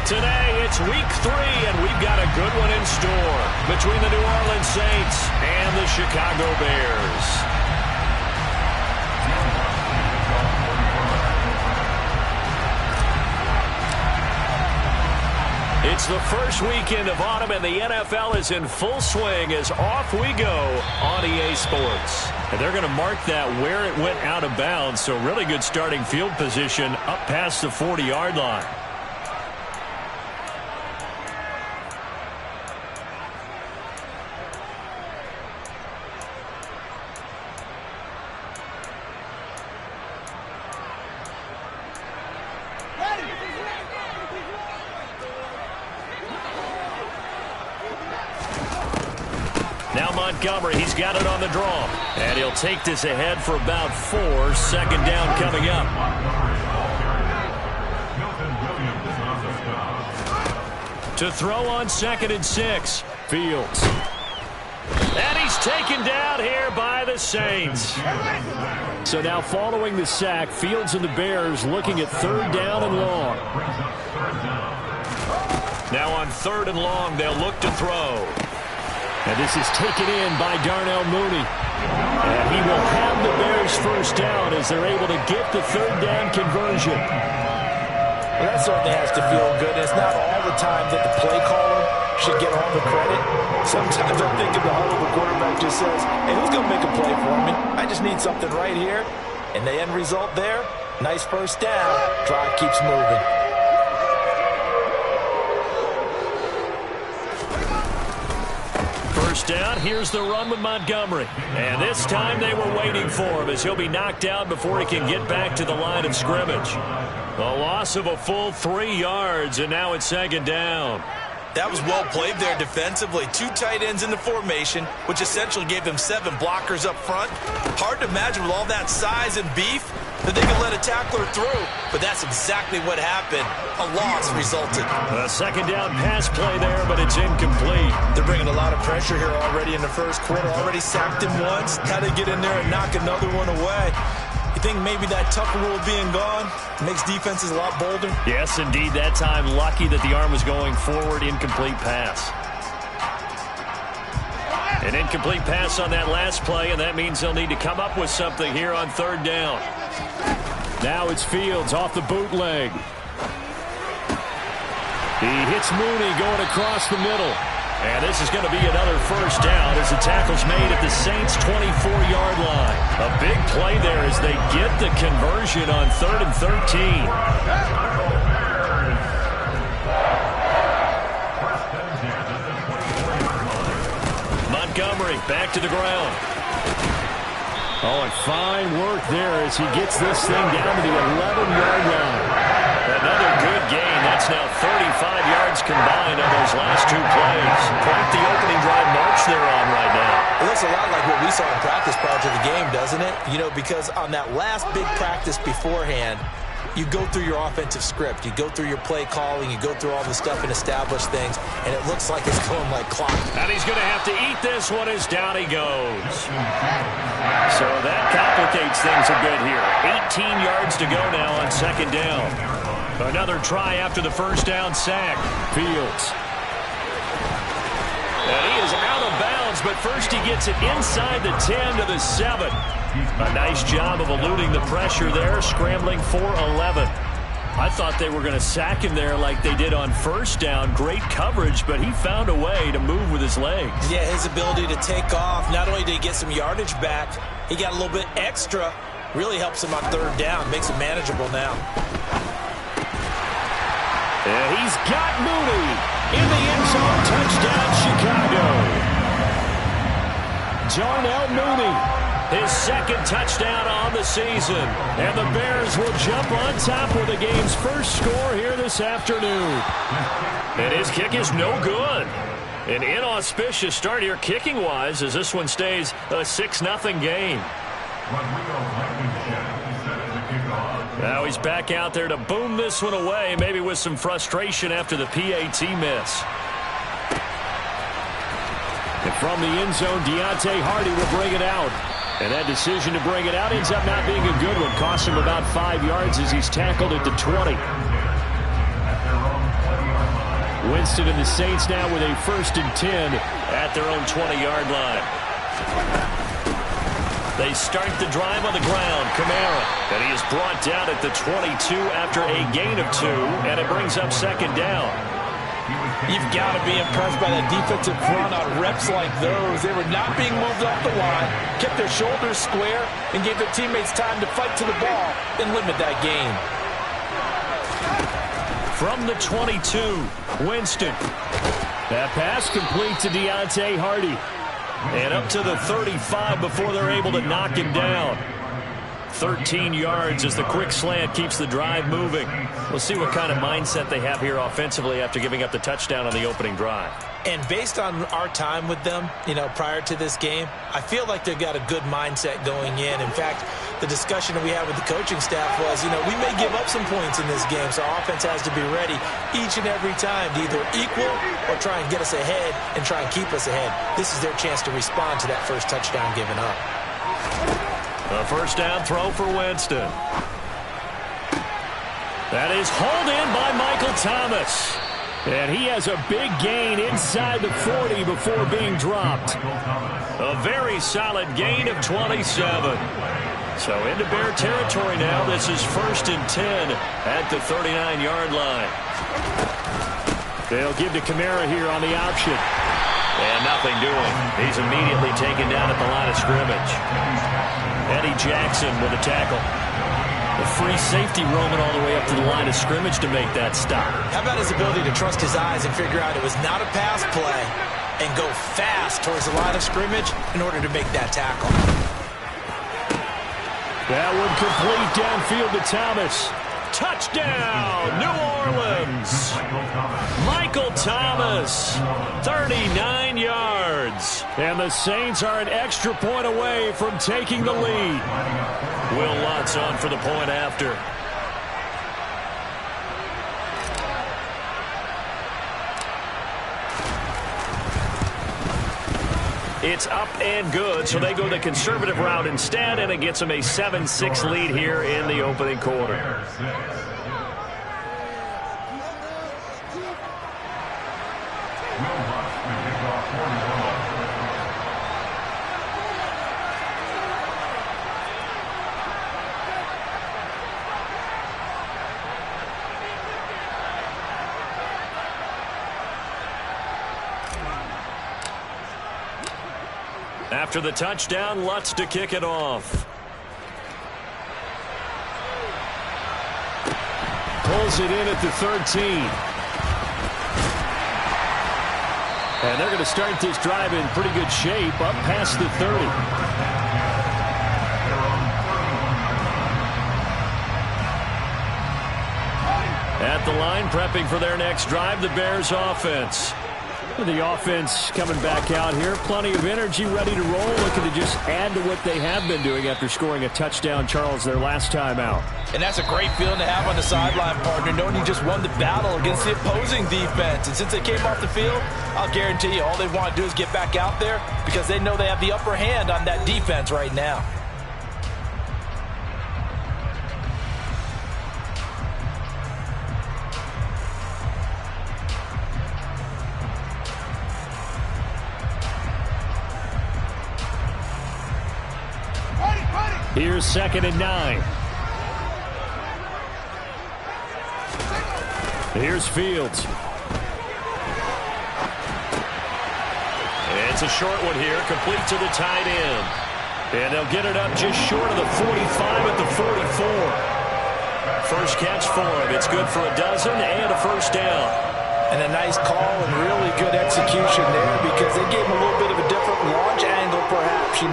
Today, it's week 3, and we've got a good one in store between the New Orleans Saints and the Chicago Bears. It's the first weekend of autumn, and the NFL is in full swing as off we go on EA Sports. And they're going to mark that where it went out of bounds, so really good starting field position up past the 40-yard line. Now Montgomery, he's got it on the draw. And he'll take this ahead for about 4. Second down coming up. To throw on 2nd and 6. Fields. And he's taken down here by the Saints. So now following the sack, Fields and the Bears looking at 3rd down and long. Now on 3rd and long, they'll look to throw. And this is taken in by Darnell Mooney. And he will have the Bears first down as they're able to get the 3rd down conversion. Well, that certainly has to feel good. It's not all the time that the play caller should get all the credit. Sometimes I think of the huddle, the quarterback just says, hey, who's going to make a play for me? I just need something right here. And the end result there, nice first down. Drive keeps moving. First down, here's the run with Montgomery. And this time they were waiting for him as he'll be knocked out before he can get back to the line of scrimmage. A loss of a full 3 yards, and now it's 2nd down. That was well played there defensively. 2 tight ends in the formation, which essentially gave them 7 blockers up front. Hard to imagine with all that size and beef that they could let a tackler through, but that's exactly what happened. A loss resulted. A 2nd down pass play there, but it's incomplete. They're bringing a lot of pressure here already in the first quarter. Already sacked him once. Had to get in there and knock another one away. You think maybe that tougher rule being gone makes defenses a lot bolder? Yes, indeed. That time, lucky that the arm was going forward. Incomplete pass. An incomplete pass on that last play, and that means they'll need to come up with something here on 3rd down. Now it's Fields off the bootleg. He hits Mooney going across the middle. And this is going to be another first down as the tackle's made at the Saints' 24-yard line. A big play there as they get the conversion on 3rd and 13. Montgomery back to the ground. Oh, and fine work there as he gets this thing down to the 11-yard line. Another good gain. That's now 35 yards combined on those last 2 plays. Quite the opening drive march they're on right now. It looks a lot like what we saw in practice prior to the game, doesn't it? You know, because on that last big practice beforehand, you go through your offensive script. You go through your play calling. You go through all the stuff and establish things, and it looks like it's going like clock. And he's going to have to eat this one as down he goes. So that complicates things a bit here. 18 yards to go now on 2nd down. Another try after the first down sack. Fields. And he is out of bounds, but first he gets it inside the 10 to the 7. A nice job of eluding the pressure there, scrambling for 11. I thought they were going to sack him there like they did on first down. Great coverage, but he found a way to move with his legs. Yeah, his ability to take off. Not only did he get some yardage back, he got a little bit extra. Really helps him on 3rd down. Makes it manageable now. And he's got Mooney in the end zone. Touchdown, Chicago. Darnell Mooney, his 2nd touchdown on the season. And the Bears will jump on top with the game's first score here this afternoon. And his kick is no good. An inauspicious start here kicking-wise as this one stays a 6-0 game. Now he's back out there to boom this one away, maybe with some frustration after the PAT miss. And from the end zone, Deontay Hardy will bring it out. And that decision to bring it out ends up not being a good one. Costs him about 5 yards as he's tackled at the 20. Winston and the Saints now with a 1st and 10 at their own 20-yard line. They start the drive on the ground. Kamara. And he is brought down at the 22 after a gain of 2, and it brings up 2nd down. You've got to be impressed by that defensive front on reps like those. They were not being moved off the line, kept their shoulders square, and gave their teammates time to fight to the ball and limit that gain. From the 22, Winston. That pass complete to Deontay Hardy. And up to the 35 before they're able to knock him down. 13 yards as the quick slant keeps the drive moving. We'll see what kind of mindset they have here offensively after giving up the touchdown on the opening drive. And based on our time with them, prior to this game, I feel like they've got a good mindset going in. In fact, the discussion that we had with the coaching staff was, we may give up some points in this game, so offense has to be ready each and every time to either equal or try and get us ahead and try and keep us ahead. This is their chance to respond to that first touchdown given up. A 1st down throw for Winston. That is hauled in by Michael Thomas. And he has a big gain inside the 40 before being dropped. A very solid gain of 27. So into Bear territory now. This is 1st and 10 at the 39-yard line. They'll give to Kamara here on the option. And nothing doing. He's immediately taken down at the line of scrimmage. Eddie Jackson with a tackle. The free safety roaming all the way up to the line of scrimmage to make that stop. How about his ability to trust his eyes and figure out it was not a pass play and go fast towards the line of scrimmage in order to make that tackle. That one complete downfield to Thomas. Touchdown, New Orleans. Michael Thomas, 39 yards. And the Saints are an extra point away from taking the lead. Will Lutz on for the point after. It's up and good, so they go the conservative route instead, and it gets them a 7-6 lead here in the opening quarter. After the touchdown, Lutz to kick it off. Pulls it in at the 13. And they're going to start this drive in pretty good shape, up past the 30. At the line, prepping for their next drive, the Bears offense. The offense coming back out here. Plenty of energy, ready to roll. Looking to just add to what they have been doing after scoring a touchdown, Charles, their last time out. And that's a great feeling to have on the sideline, partner, knowing you just won the battle against the opposing defense. And since they came off the field, I'll guarantee you all they want to do is get back out there because they know they have the upper hand on that defense right now. Here's 2nd and 9. Here's Fields. It's a short one here, complete to the tight end. And they'll get it up just short of the 45 at the 44. First catch for him. It's good for a dozen and a 1st down. And a nice call and really good execution there because they gave him a little bit of a different launch angle, perhaps. You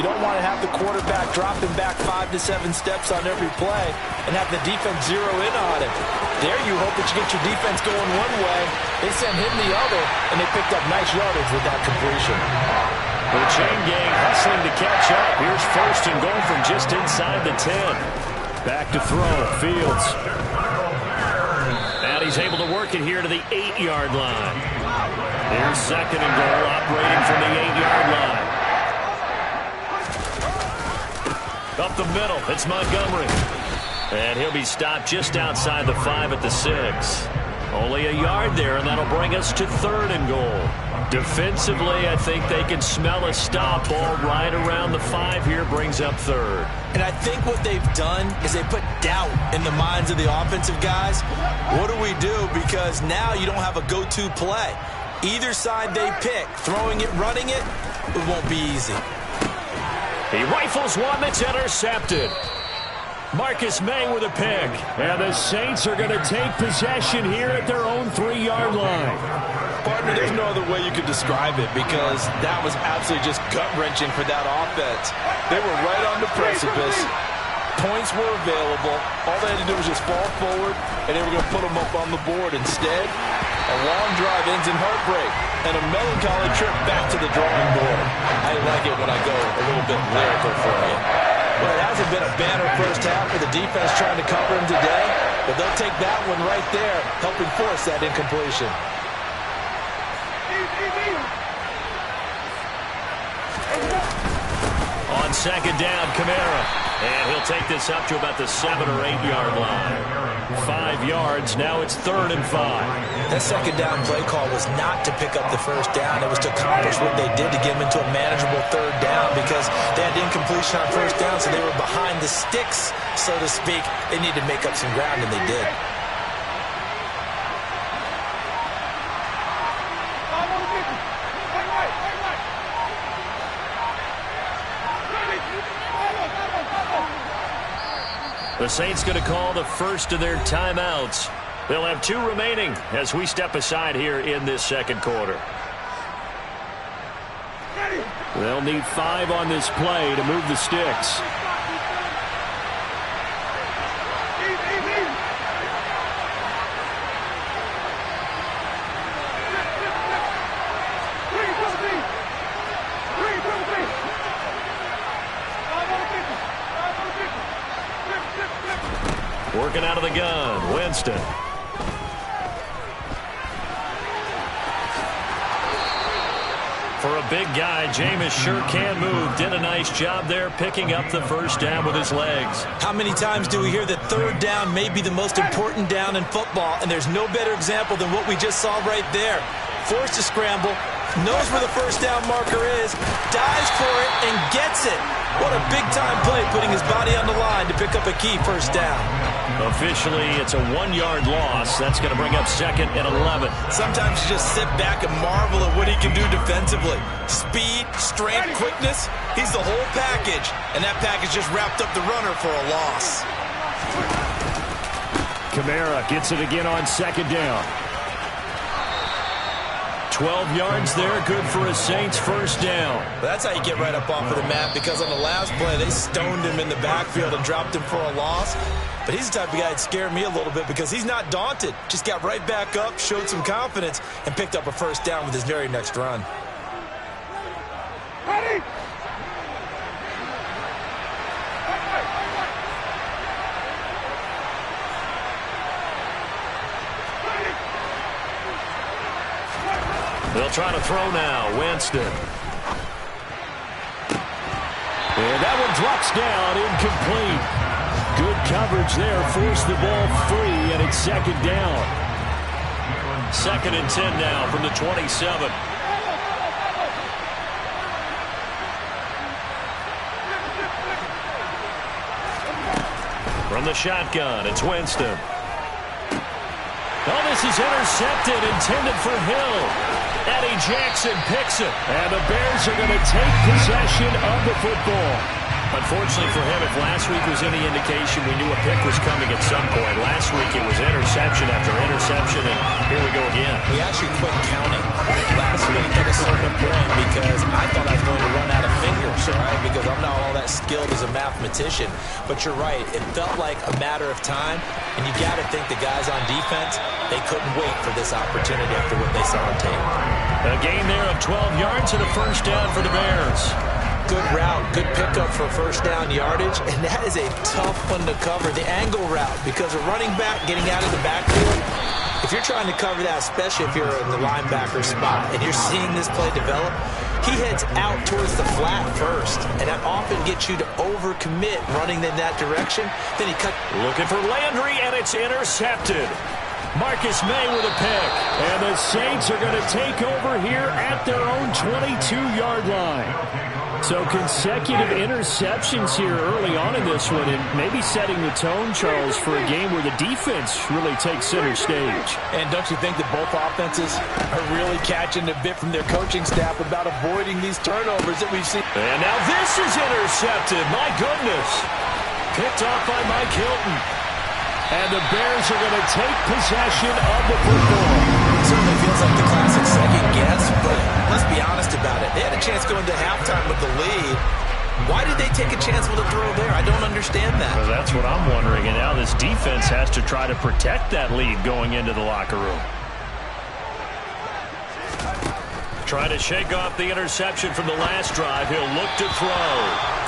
don't want to have the quarterback dropping back 5 to 7 steps on every play and have the defense zero in on it. There you hope that you get your defense going one way. They sent him the other, and they picked up nice yardage with that completion. The chain gang hustling to catch up. Here's 1st and goal from just inside the 10. Back to throw, Fields. And he's able to work it here to the 8-yard line. Here's 2nd and goal, operating from the 8-yard line. Up the middle, it's Montgomery. And he'll be stopped just outside the 5 at the 6. Only a yard there, and that'll bring us to 3rd and goal. Defensively, I think they can smell a stop. Ball right around the 5 here, brings up 3rd. And I think what they've done is they put doubt in the minds of the offensive guys. What do we do? Because now you don't have a go-to play. Either side they pick, throwing it, running it, it won't be easy. He rifles one that's intercepted. Marcus May with a pick. And the Saints are going to take possession here at their own 3-yard line. Partner, there's no other way you could describe it because that was absolutely just gut-wrenching for that offense. They were right on the precipice. Points were available. All they had to do was just fall forward, and they were going to put them up on the board. Instead, a long drive ends in heartbreak and a melancholy trip back to the drawing board. I like it when I go a little bit lyrical for you. Well, it hasn't been a banner first half with the defense trying to cover him today, but they'll take that one right there, helping force that incompletion. On 2nd down, Kamara. And he'll take this up to about the 7 or 8 yard line. 5 yards, now it's 3rd and 5. That 2nd down play call was not to pick up the 1st down. It was to accomplish what they did to get them into a manageable 3rd down because they had incompletion on 1st down, so they were behind the sticks, so to speak. They needed to make up some ground, and they did. The Saints going to call the first of their timeouts. They'll have 2 remaining as we step aside here in this 2nd quarter. They'll need 5 on this play to move the sticks. Working out of the gun, Winston. For a big guy, Jameis sure can move. Did a nice job there picking up the 1st down with his legs. How many times do we hear that 3rd down may be the most important down in football, and there's no better example than what we just saw right there. Forced to scramble, knows where the 1st down marker is, dives for it, and gets it. What a big-time play, putting his body on the line to pick up a key 1st down. Officially, it's a 1-yard loss. That's going to bring up 2nd and 11. Sometimes you just sit back and marvel at what he can do defensively. Speed, strength, quickness, he's the whole package. And that package just wrapped up the runner for a loss. Kamara gets it again on 2nd down. 12 yards there, good for a Saints 1st down. That's how you get right up off of the mat, because on the last play, they stoned him in the backfield and dropped him for a loss. But he's the type of guy that scared me a little bit because he's not daunted. Just got right back up, showed some confidence, and picked up a 1st down with his very next run. Ready? They'll try to throw now. Winston. And that one drops down, incomplete. Good coverage there. Forced the ball free, and it's 2nd down. 2nd and 10 now from the 27. From the shotgun, it's Winston. Oh, this is intercepted, intended for Hill. Eddie Jackson picks it, and the Bears are going to take possession of the football. Unfortunately for him, if last week was any indication, we knew a pick was coming at some point. Last week it was interception after interception, and here we go again. We actually quit counting last week at a certain point because I thought I was going to run out of fingers, right? Because I'm not all that skilled as a mathematician. But you're right, it felt like a matter of time, and you got to think the guys on defense, they couldn't wait for this opportunity after what they saw on tape. A gain there of 12 yards and a 1st down for the Bears. Good route, good pickup for 1st down yardage, and that is a tough one to cover, the angle route, because a running back getting out of the backfield, if you're trying to cover that, especially if you're in the linebacker spot, and you're seeing this play develop, he heads out towards the flat first, and that often gets you to overcommit running in that direction. Then he cut. Looking for Landry, and it's intercepted. Marcus May with a pick. And the Saints are going to take over here at their own 22-yard line. So consecutive interceptions here early on in this one, and maybe setting the tone, Charles, for a game where the defense really takes center stage. And don't you think that both offenses are really catching a bit from their coaching staff about avoiding these turnovers that we've seen? And now this is intercepted. My goodness. Picked off by Mike Hilton. And the Bears are going to take possession of the football. It certainly feels like the classic second guess, but let's be honest about it. They had a chance going to halftime with the lead. Why did they take a chance with a throw there? I don't understand that. Well, that's what I'm wondering. And now this defense has to try to protect that lead going into the locker room. Trying to shake off the interception from the last drive. He'll look to throw.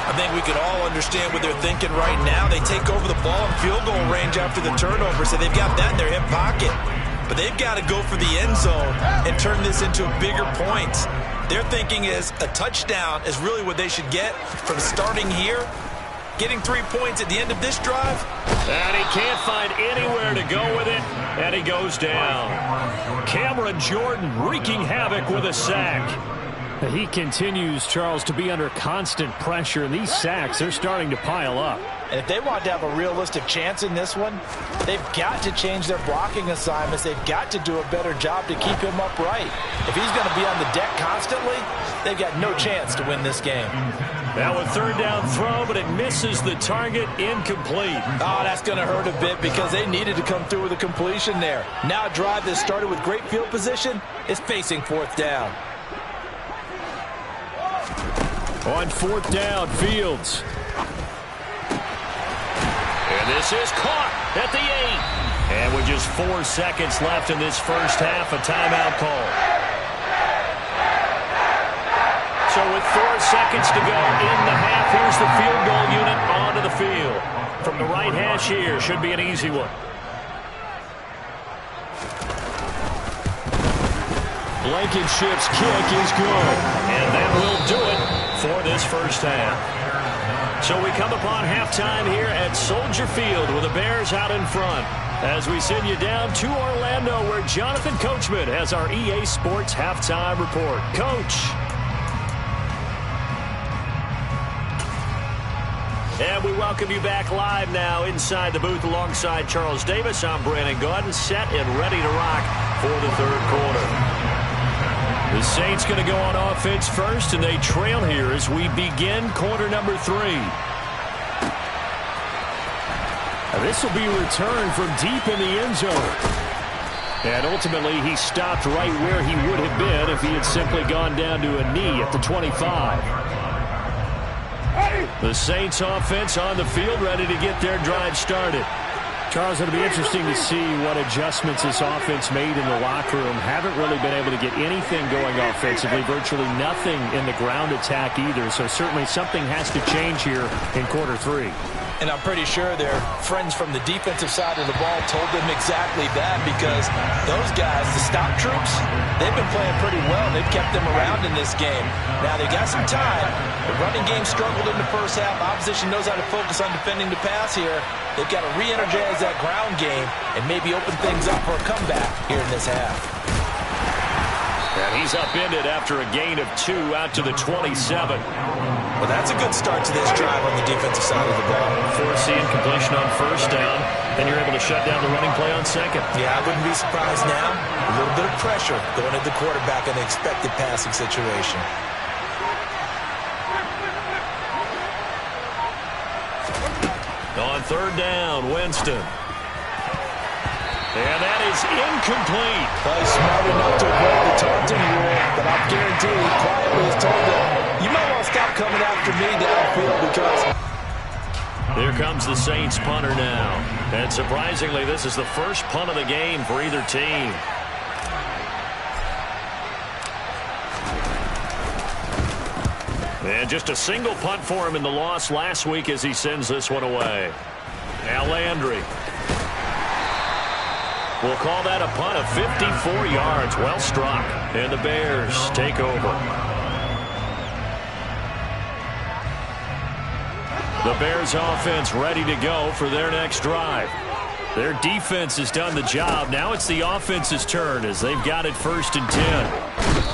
I think we can all understand what they're thinking right now. They take over the ball in field goal range after the turnover, so they've got that in their hip pocket. But they've got to go for the end zone and turn this into bigger points. Their thinking is a touchdown is really what they should get from starting here. Getting 3 points at the end of this drive. And he can't find anywhere to go with it. And he goes down. Cameron Jordan wreaking havoc with a sack. He continues, Charles, to be under constant pressure. And these sacks, they're starting to pile up. And if they want to have a realistic chance in this one, they've got to change their blocking assignments. They've got to do a better job to keep him upright. If he's going to be on the deck constantly, they've got no chance to win this game. Now a third down throw, but it misses the target, incomplete. Oh, that's going to hurt a bit because they needed to come through with a completion there. Now a drive that started with great field position is facing fourth down. On fourth down, Fields. And this is caught at the 8. And with just 4 seconds left in this first half, a timeout call. So with 4 seconds to go in the half, here's the field goal unit onto the field. From the right hash here, should be an easy one. Blankenship's kick is good. And that will do it for this first half. So we come upon halftime here at Soldier Field with the Bears out in front. As we send you down to Orlando where Jonathan Coachman has our EA Sports halftime report. Coach. And we welcome you back live now inside the booth alongside Charles Davis. I'm Brandon Gaudin, set and ready to rock for the third quarter. The Saints going to go on offense first, and they trail here as we begin quarter number 3. Now this will be returned from deep in the end zone. And ultimately, he stopped right where he would have been if he had simply gone down to a knee at the 25. The Saints offense on the field, ready to get their drive started. Charles, it'll be interesting to see what adjustments this offense made in the locker room. Haven't really been able to get anything going offensively, virtually nothing in the ground attack either. So certainly something has to change here in quarter 3. And I'm pretty sure their friends from the defensive side of the ball told them exactly that, because those guys, the stop troops, they've been playing pretty well. They've kept them around in this game. Now, they've got some time. The running game struggled in the first half. Opposition knows how to focus on defending the pass here. They've got to re-energize that ground game and maybe open things up for a comeback here in this half. And he's upended after a gain of 2 out to the 27. Well, that's a good start to this drive on the defensive side of the ball. Forcing completion on first down. Then you're able to shut down the running play on second. Yeah, I wouldn't be surprised now. A little bit of pressure going at the quarterback in an expected passing situation. On third down, Winston. And that is incomplete. Well, he's smart enough to avoid the taunting rule, but I'm guaranteed he quietly has told them, you might want to stop coming after me downfield because... Here comes the Saints punter now. And surprisingly, this is the first punt of the game for either team. And just a single punt for him in the loss last week as he sends this one away. Now Landry. We'll call that a punt of 54 yards. Well struck. And the Bears take over. The Bears offense ready to go for their next drive. Their defense has done the job. Now it's the offense's turn as they've got it 1st and 10.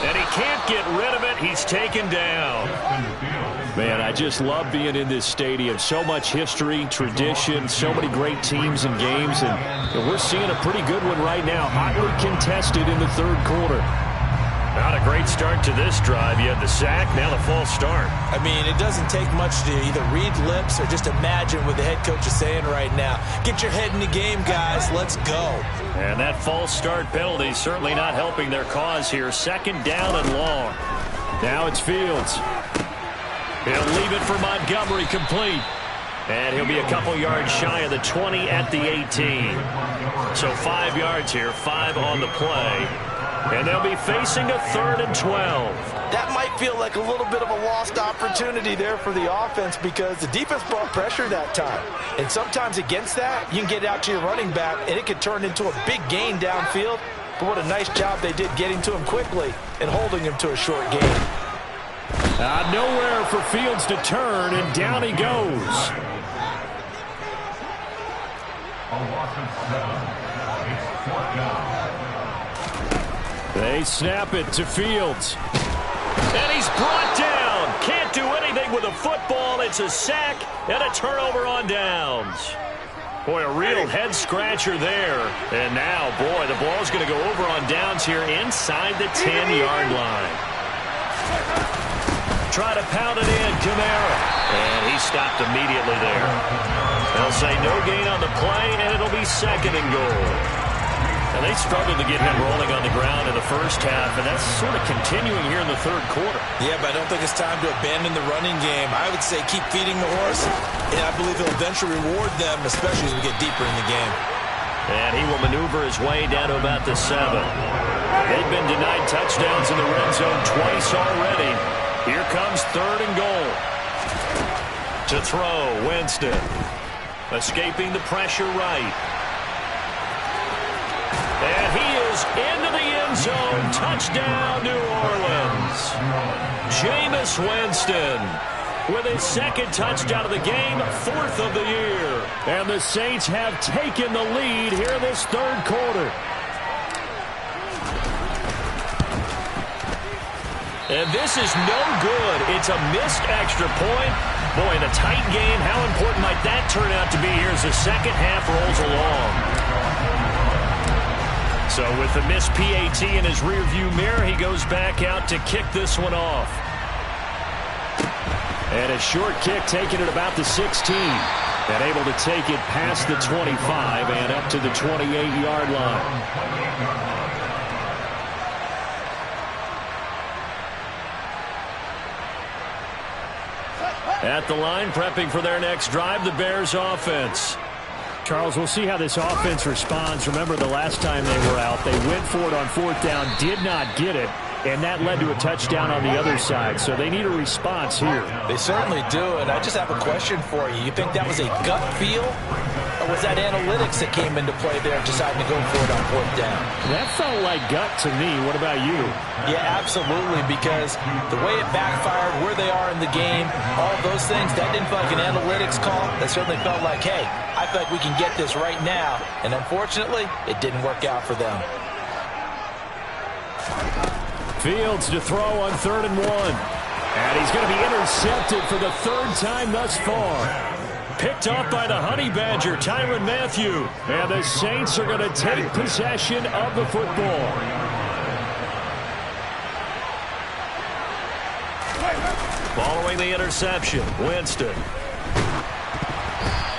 And he can't get rid of it. He's taken down. Man, I just love being in this stadium. So much history, tradition, so many great teams and games. And we're seeing a pretty good one right now. Hotly contested in the 3rd quarter. Not a great start to this drive. You had the sack, now the false start. I mean, it doesn't take much to either read lips or just imagine what the head coach is saying right now. Get your head in the game, guys. Let's go. And that false start penalty certainly not helping their cause here. 2nd down and long. Now it's Fields. He'll leave it for Montgomery complete. And he'll be a couple yards shy of the 20 at the 18. So 5 yards here, 5 on the play. And they'll be facing a 3rd and 12. That might feel like a little bit of a lost opportunity there for the offense because the defense brought pressure that time. And sometimes against that, you can get out to your running back, and it could turn into a big gain downfield. But what a nice job they did getting to him quickly and holding him to a short gain. Nowhere for Fields to turn, and down he goes. They snap it to Fields. And he's brought down. Can't do anything with a football. It's a sack and a turnover on downs. Boy, a real head-scratcher there. And now, boy, the ball's going to go over on downs here inside the 10-yard line. Try to pound it in, Kamara. And he stopped immediately there. They'll say no gain on the play, and it'll be 2nd and goal. And they struggled to get him rolling on the ground in the 1st half, and that's sort of continuing here in the 3rd quarter. Yeah, but I don't think it's time to abandon the running game. I would say keep feeding the horse, and I believe he'll eventually reward them, especially as we get deeper in the game. And he will maneuver his way down to about the 7. They've been denied touchdowns in the red zone twice already. Here comes 3rd and goal. To throw, Winston. Escaping the pressure right. And he is into the end zone. Touchdown, New Orleans. Jameis Winston with his 2nd touchdown of the game, 4th of the year. And the Saints have taken the lead here in this 3rd quarter. And this is no good. It's a missed extra point. Boy, in a tight game, how important might that turn out to be here as the 2nd half rolls along? So with the missed PAT in his rearview mirror, he goes back out to kick this one off. And a short kick taken at about the 16. And able to take it past the 25 and up to the 28-yard line. At the line, prepping for their next drive, the Bears offense. Charles, we'll see how this offense responds. Remember, the last time they were out, they went for it on 4th down, did not get it, and that led to a touchdown on the other side. So they need a response here. They certainly do, and I just have a question for you. You think that was a gut feel, or was that analytics that came into play there deciding to go for it on 4th down? That felt like gut to me. What about you? Yeah, absolutely, because the way it backfired, where they are in the game, all those things, that didn't feel like an analytics call. That certainly felt like, hey, I feel like we can get this right now. And unfortunately, it didn't work out for them. Fields to throw on 3rd and 1. And he's going to be intercepted for the 3rd time thus far. Picked off by the Honey Badger, Tyrann Mathieu. And the Saints are going to take possession of the football. Following the interception, Winston.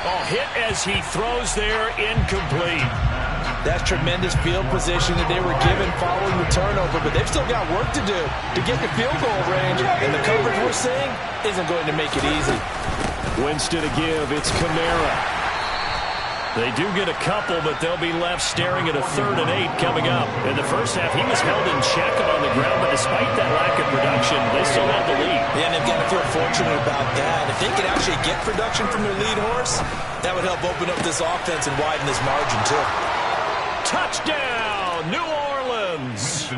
Oh, hit as he throws there, incomplete. That's tremendous field position that they were given following the turnover, but they've still got work to do to get the field goal range, and the coverage we're seeing isn't going to make it easy. Winston to give, it's Kamara. They do get a couple, but they'll be left staring at a 3rd and 8 coming up. In the 1st half, he was held in check on the ground, but despite that lack of production, they still have the lead. Yeah, and they've got to feel fortunate about that. If they could actually get production from their lead horse, that would help open up this offense and widen this margin, too. Touchdown, New Orleans.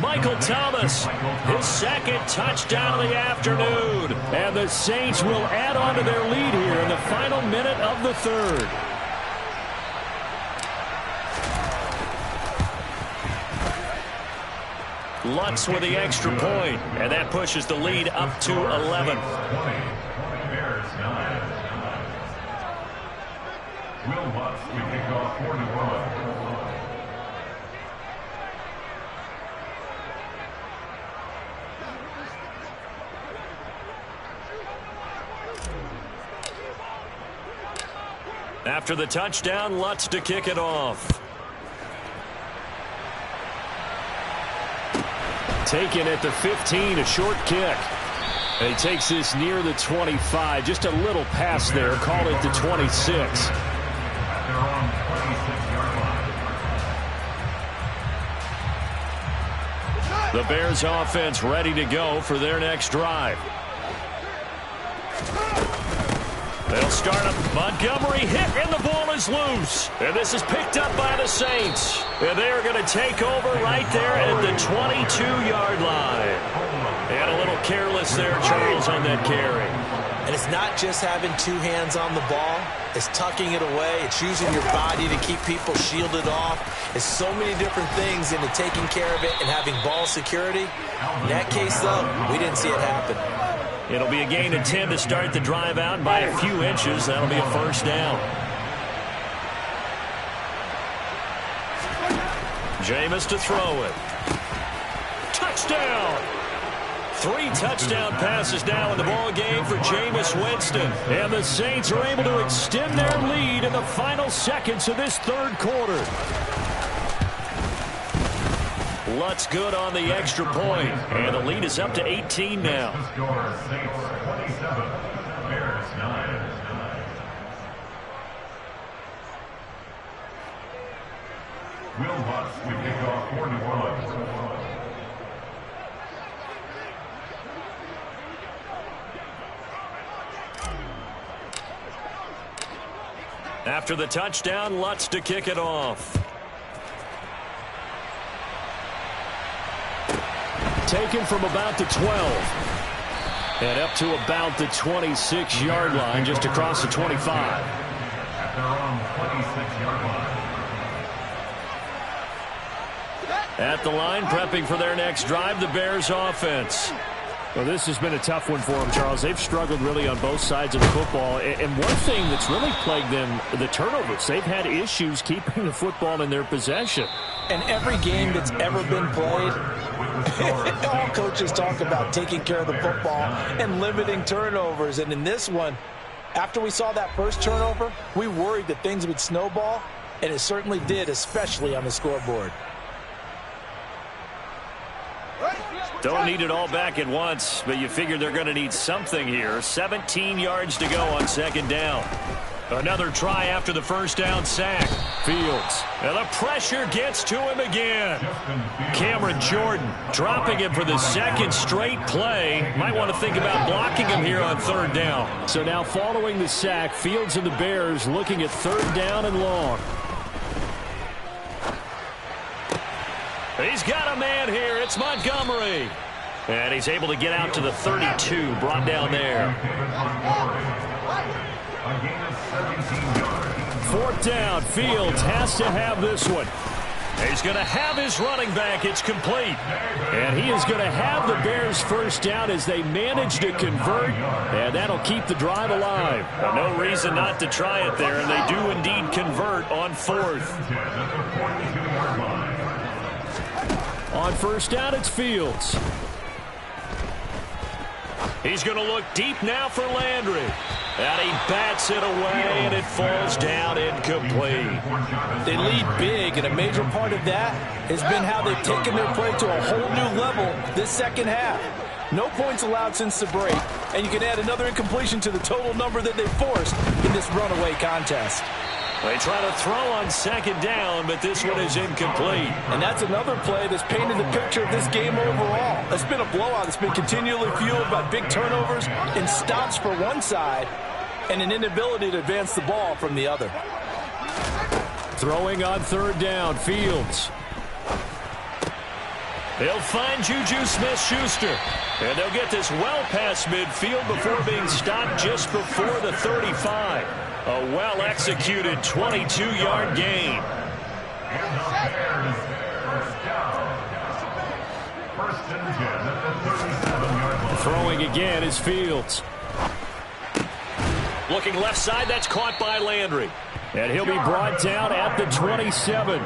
Michael Thomas, his 2nd touchdown of the afternoon. And the Saints will add on to their lead here in the final minute of the 3rd. Lutz with the extra point, and that pushes the lead up to 11. Bears 9. Will Lutz will kick off for New Orleans. After the touchdown, Lutz to kick it off. Taken at the 15, a short kick. And he takes this near the 25. Just a little pass there. Call it the 26. The Bears offense ready to go for their next drive. They'll start up. Montgomery hit, and the ball is loose. And this is picked up by the Saints. And they are going to take over right there at the 22-yard line. And a little careless there, Charles, on that carry. And it's not just having two hands on the ball. It's tucking it away. It's using your body to keep people shielded off. It's so many different things into taking care of it and having ball security. In that case, though, we didn't see it happen. It'll be a gain of 10 to start the drive out by a few inches. That'll be a first down. Jameis to throw it. Touchdown! 3 touchdown passes now in the ball game for Jameis Winston. And the Saints are able to extend their lead in the final seconds of this third quarter. Lutz good on the extra point, and the lead is up to 18 now. The score, Saints 27, Bears 9. Will Lutz will kick off for New Orleans. After the touchdown, Lutz to kick it off. Taken from about the 12. And up to about the 26-yard line, just across the 25. At their own 26-yard line. At the line, prepping for their next drive, the Bears offense. Well, this has been a tough one for them, Charles. They've struggled really on both sides of the football. And one thing that's really plagued them, the turnovers. They've had issues keeping the football in their possession. And every game that's ever been played, all coaches talk about taking care of the football and limiting turnovers. And in this one, after we saw that first turnover, we worried that things would snowball, and it certainly did, especially on the scoreboard. Don't need it all back at once, but you figure they're going to need something here. 17 yards to go on second down. Another try after the first down sack. Fields. And the pressure gets to him again. Cameron Jordan dropping him for the second straight play. Might want to think about blocking him here on third down. So now following the sack, Fields and the Bears looking at third down and long. He's got a man here. It's Montgomery. And he's able to get out to the 32, brought down there. Fourth down. Fields has to have this one. He's going to have his running back. It's complete. And he is going to have the Bears first down as they manage to convert. And that'll keep the drive alive. No reason not to try it there. And they do indeed convert on fourth. On first down, it's Fields. He's going to look deep now for Landry. And he bats it away, and it falls down incomplete. They lead big, and a major part of that has been how they've taken their play to a whole new level this second half. No points allowed since the break, and you can add another incompletion to the total number that they forced in this runaway contest. They try to throw on second down, but this one is incomplete. And that's another play that's painted the picture of this game overall. It's been a blowout that's been continually fueled by big turnovers and stops for one side and an inability to advance the ball from the other. Throwing on third down, Fields. They'll find Juju Smith-Schuster. And they'll get this well past midfield before being stopped just before the 35. A well-executed 22-yard gain. First and 10 at the 37-yard line. Throwing again is Fields. Looking left side, that's caught by Landry. And he'll be brought down at the 27.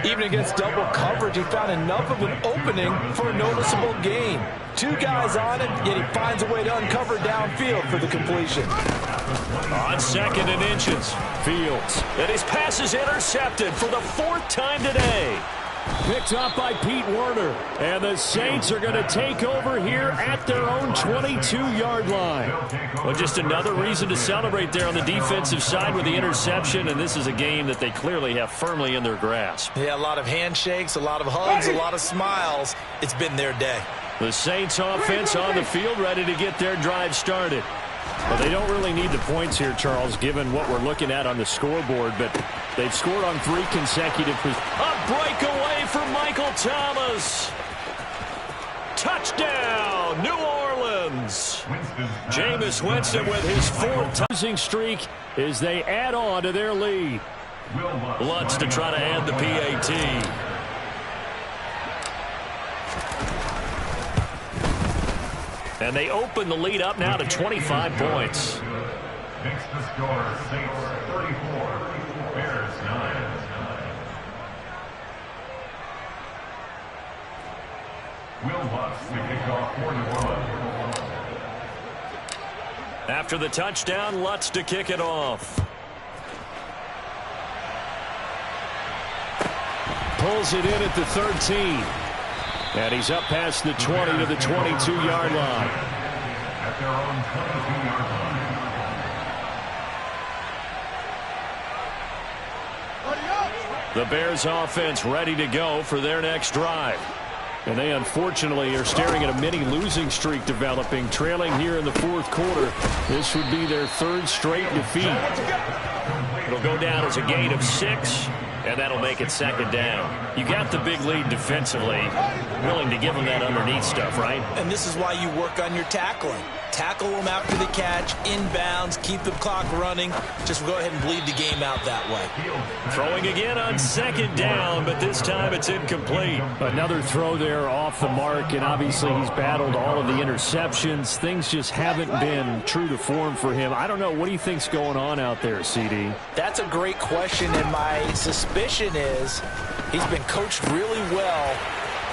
Even against double coverage, he found enough of an opening for a noticeable gain. Two guys on him, yet he finds a way to uncover downfield for the completion. On second and inches, Fields. And his pass is intercepted for the fourth time today. Picked up by Pete Werner. And the Saints are going to take over here at their own 22-yard line. Well, just another reason to celebrate there on the defensive side with the interception, and this is a game that they clearly have firmly in their grasp. Yeah, a lot of handshakes, a lot of hugs, a lot of smiles. It's been their day. The Saints offense on the field, ready to get their drive started. Well, they don't really need the points here, Charles, given what we're looking at on the scoreboard, but they've scored on 3 consecutive. A breakaway for Michael Thomas. Touchdown, New Orleans. Jameis Winston with his 4th losing streak as they add on to their lead. Lutz to try to add the PAT. And they open the lead up now to 25 points. Makes the score Saints 34, Bears 9. Will Lutz to kick off for New Orleans. After the touchdown, Lutz to kick it off. Pulls it in at the 13. And he's up past the 20 to the 22-yard line. At their own 22-yard line. The Bears offense ready to go for their next drive. And they unfortunately are staring at a mini losing streak developing, trailing here in the 4th quarter. This would be their 3rd straight defeat. It'll go down as a gain of 6. And that'll make it 2nd down. You got the big lead defensively. Willing to give them that underneath stuff, right? And this is why you work on your tackling. Tackle them after the catch, inbounds, keep the clock running. Just go ahead and bleed the game out that way. Throwing again on 2nd down, but this time it's incomplete. Another throw there off the mark, and obviously he's battled all of the interceptions. Things just haven't been true to form for him. I don't know. What do you think's going on out there, CD? That's a great question, and my suspicion is he's been coached really well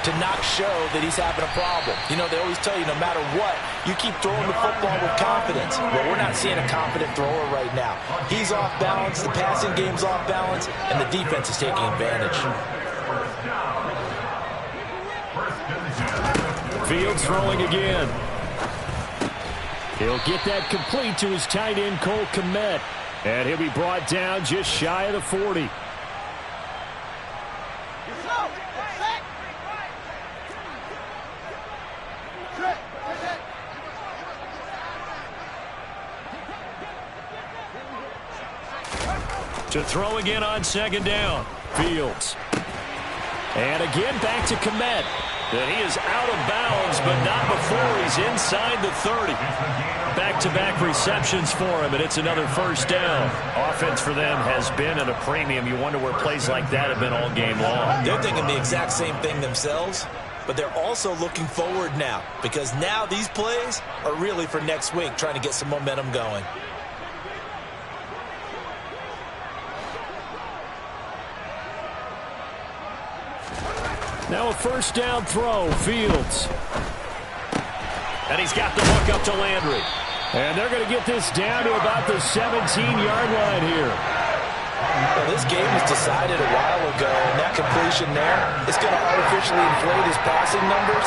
to not show that he's having a problem. You know, they always tell you no matter what, you keep throwing the football with confidence. Well, we're not seeing a confident thrower right now. He's off balance, the passing game's off balance, and the defense is taking advantage. Fields throwing again. He'll get that complete to his tight end, Cole Kmet. And he'll be brought down just shy of the 40. To throw again on 2nd down. Fields. And again back to Kmet. And he is out of bounds, but not before he's inside the 30. Back-to-back receptions for him, and it's another 1st down. Offense for them has been at a premium. You wonder where plays like that have been all game long. They're thinking the exact same thing themselves, but they're also looking forward now, because now these plays are really for next week, trying to get some momentum going. Now a 1st down throw, Fields. And he's got the hook up to Landry. And they're going to get this down to about the 17-yard line here. Well, this game was decided a while ago, and that completion there is going to artificially inflate his passing numbers.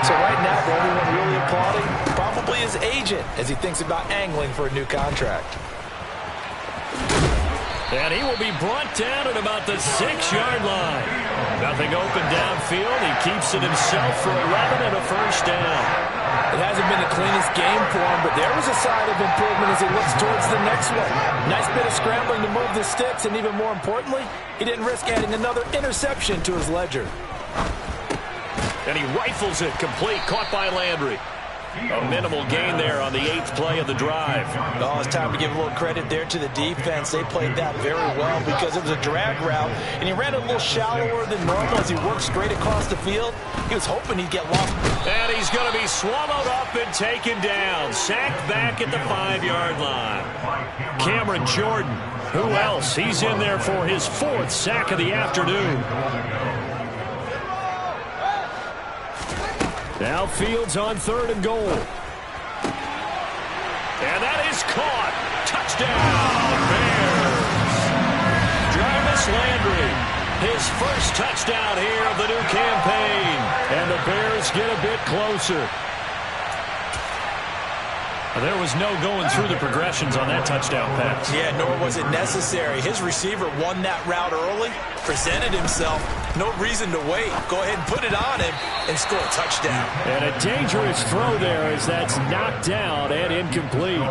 So right now, the only one really applauding probably his agent as he thinks about angling for a new contract. And he will be brought down at about the 6-yard line. Nothing open downfield. He keeps it himself for 11 and a 1st down. It hasn't been the cleanest game for him, but there was a sign of improvement as he looks towards the next one. Nice bit of scrambling to move the sticks, and even more importantly, he didn't risk adding another interception to his ledger. And he rifles it complete, caught by Landry. A minimal gain there on the 8th play of the drive. Oh, it's time to give a little credit there to the defense. They played that very well because it was a drag route, and he ran a little shallower than normal as he worked straight across the field. He was hoping he'd get lost. And he's going to be swallowed up and taken down. Sacked back at the 5-yard line. Cameron Jordan, who else? He's in there for his 4th sack of the afternoon. Now Fields on 3rd and goal. And that is caught. Touchdown, Bears. Jarvis Landry, his first touchdown here of the new campaign. And the Bears get a bit closer. There was no going through the progressions on that touchdown pass. Yeah, nor was it necessary. His receiver won that route early, presented himself. No reason to wait. Go ahead and put it on him and score a touchdown. And a dangerous throw there as that's knocked down and incomplete.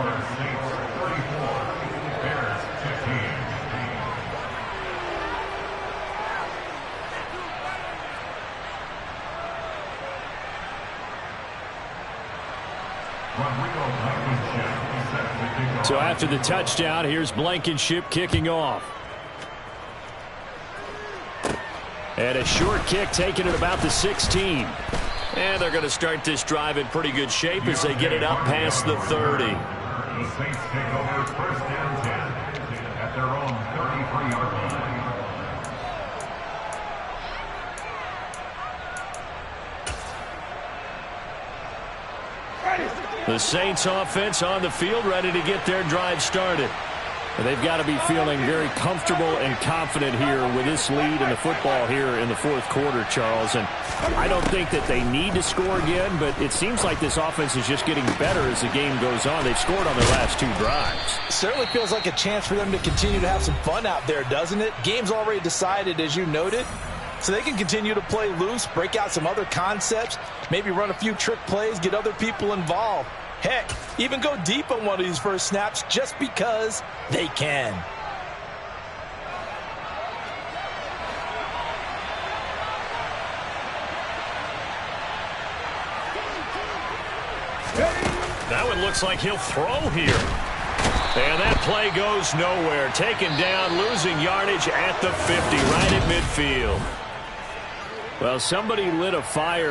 So after the touchdown, here's Blankenship kicking off. And a short kick taken at about the 16. And they're going to start this drive in pretty good shape as they get it up past the 30. The Saints take over 1st and 10 at their own 33-yard line. The Saints offense on the field, ready to get their drive started. And they've got to be feeling very comfortable and confident here with this lead in the football here in the 4th quarter, Charles. And I don't think that they need to score again, but it seems like this offense is just getting better as the game goes on. They've scored on their last 2 drives. Certainly feels like a chance for them to continue to have some fun out there, doesn't it? Game's already decided, as you noted. So they can continue to play loose, break out some other concepts, maybe run a few trick plays, get other people involved. Heck, even go deep on one of these first snaps just because they can. That one looks like he'll throw here. And that play goes nowhere. Taken down, losing yardage at the 50, right at midfield. Well, somebody lit a fire.